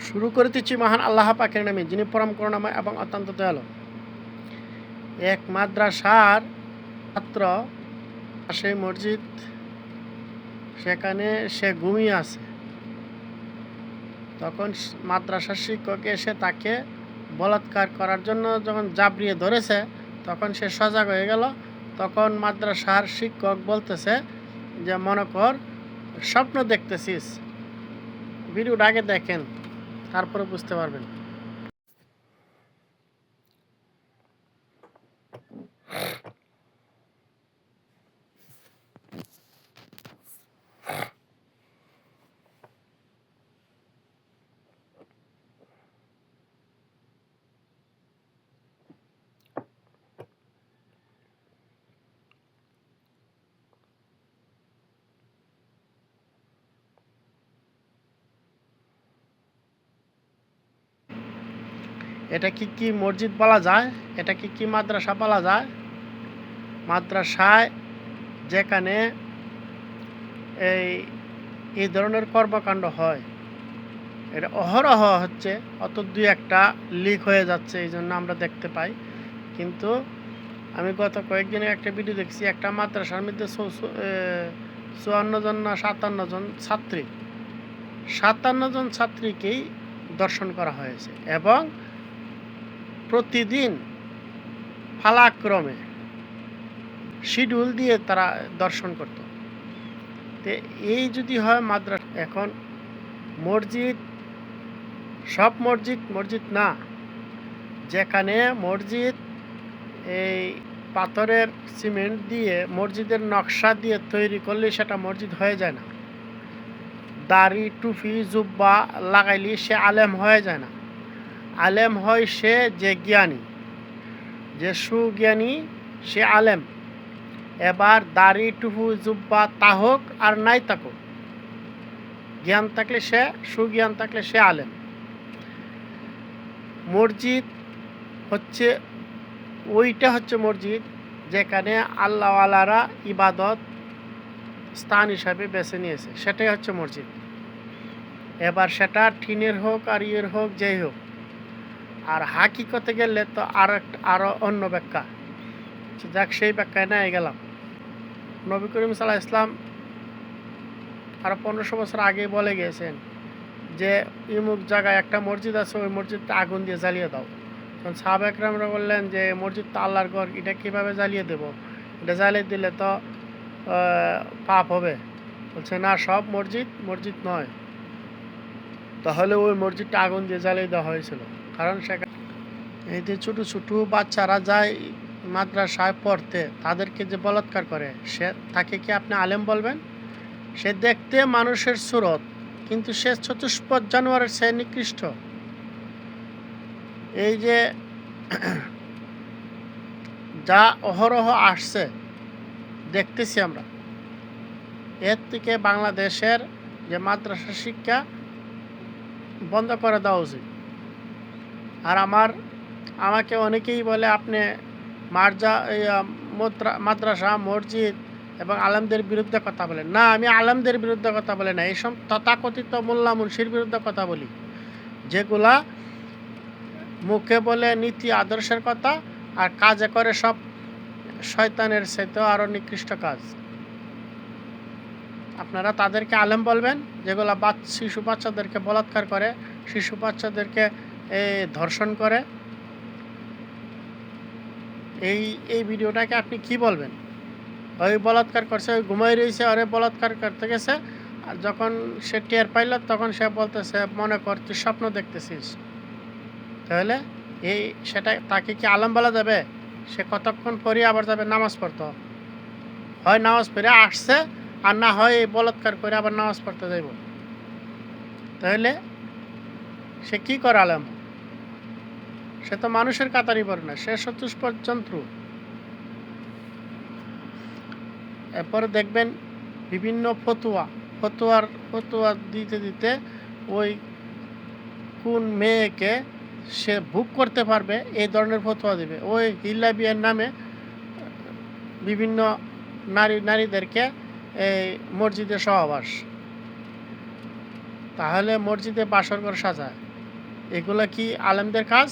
শুরু করিতেছি মহান আল্লাহ পাকের নামে, যিনি পরম করুণাময় এবং অত্যন্ত দয়ালু। এক মাদ্রাসার ছাত্র সেই মসজিদ, সেখানে সে ঘুমিয়ে আছে। তখন মাদ্রাসার শিক্ষক এসে তাকে বলাৎকার করার জন্য যখন জাবরিয়ে ধরেছে, তখন সে সজাগ হয়ে গেল। তখন মাদ্রাসার শিক্ষক বলতেছে যে, মনে কর স্বপ্ন দেখতেছিস। ভিডিওটা আগে দেখেন, তারপরে বুঝতে পারবেন। এটা কি মসজিদ বলা যায়? এটা কি মাদ্রাসা বলা যায়? মাদ্রাসায় যেখানে এই ধরনের কর্মকাণ্ড হয়, এটা অহরহ হচ্ছে, অত দুই একটা লিক হয়ে যাচ্ছে, এই জন্য আমরা দেখতে পাই। কিন্তু আমি গত কয়েকদিনে একটা ভিডিও দেখছি, একটা মাদ্রাসার মধ্যে 54 জন না 57 জন ছাত্রী, 57 জন ছাত্রীকেই দর্শন করা হয়েছে, এবং প্রতিদিন পালাক্রমে শিডিউল দিয়ে তারা দর্শন করত। তো এই যদি হয় মাদ্রাসা, এখন মসজিদ, সব মসজিদ না, যেখানে মসজিদ এই পাথরের সিমেন্ট দিয়ে মসজিদের নকশা দিয়ে তৈরি করলে সেটা মসজিদ হয়ে যায় না। দাড়ি টুপি জুব্বা লাগাইলে সে আলেম হয়ে যায় না। আলেম হয় সে যে জ্ঞানী, যে সুজ্ঞানী, সে আলেম। এবার দাড়ি টুপি জুব্বা তাহক আর নাই থাকুক, জ্ঞান থাকলে সে, সুজ্ঞান থাকলে সে আলেম। মসজিদ হচ্ছে ওইটা হচ্ছে মসজিদ যেখানে আল্লাহওয়ালারা ইবাদত স্থান হিসাবে বেছে নিয়েছে, সেটাই হচ্ছে মসজিদ। এবার সেটা টিনের হোক আর ইয়ের হোক, যেই হোক। আর হাকিকতে গেলে তো আরও অন্য ব্যাখ্যা, যাক সেই ব্যাখ্যায় নিয়ে গেলাম। নবী করিম সাল্লাল্লাহু আলাইহি ওয়াসাল্লাম আরও 1500 বছর আগেই বলে গিয়েছেন যে ইমুক জায়গায় একটা মসজিদ আছে, ওই মসজিদটা আগুন দিয়ে জ্বালিয়ে দাও। তখন সাহাবা একরামরা বললেন যে মসজিদ তো আল্লাহর ঘর, এটা কীভাবে জ্বালিয়ে দেব? এটা জ্বালিয়ে দিলে তো পাপ হবে। বলছে না, সব মসজিদ নয়। তাহলে ওই মসজিদটা আগুন দিয়ে জ্বালিয়ে দেওয়া হয়েছিল, কারণ সেখানে এই যে ছোটো ছোটো বাচ্চারা যায় মাদ্রাসায় পড়তে, তাদেরকে যে বলাৎকার করে, তাকে কি আপনি আলেম বলবেন? সে দেখতে মানুষের সুরত, কিন্তু সে চতুষ্পদ জানোয়ারের সে নিকৃষ্ট। এই যে যা অহরহ আসছে দেখতেছি আমরা, এর থেকে বাংলাদেশের যে মাদ্রাসা শিক্ষা বন্ধ করে দেওয়া উচিত। আর আমাকে অনেকেই বলে, আপনি মাদ্রাসা, মসজিদ এবং আলেমদের বিরুদ্ধে কথা বলেন। না, আমি আলেমদের বিরুদ্ধে কথা বলি না, এইসব তথাকথিত মোল্লা মুন্সির বিরুদ্ধে কথা বলি, যেগুলা মুখে বলে নীতি আদর্শের কথা আর কাজে করে সব শয়তানের চাইতেও আরও নিকৃষ্ট কাজ। আপনারা তাদেরকে আলেম বলবেন যেগুলা শিশু বাচ্চাদেরকে বলাৎকার করে, শিশু বাচ্চাদেরকে ধর্ষণ করে। এই ভিডিওটাকে আপনি কি বলবেন? ওই বলাৎকার করছে, ওই ঘুমাই রয়েছে, ওরে বলাৎকার করতে গেছে, আর যখন সে টের পাইল তখন সে বলতেছে, মনে কর তুই স্বপ্ন দেখতেছিস। তাহলে সেটা তাকে কি আলেম বলা যাবে? সে কতক্ষণ পরে আবার যাবে নামাজ পড়তে, হয় নামাজ পড়ে আসছে, আর না হয় এই বলাৎকার করে আবার নামাজ পড়তে যাইব। তাহলে সে কি করে আলেম? সে তো মানুষের কাতারই পড়ে না, সে চতুষ্পদ জন্তু। এরপরে দেখবেন বিভিন্ন ফতুয়া দিতে ওই কোন মেয়েকে সে ভোগ করতে পারবে এই ধরনের ফতোয়া দিবে। ওই হিল্লা বিয়ের নামে বিভিন্ন নারীদেরকে এই মসজিদে সহবাস, তাহলে মসজিদে বাসর ঘর সাজায়, এগুলা কি আলেমদের কাজ?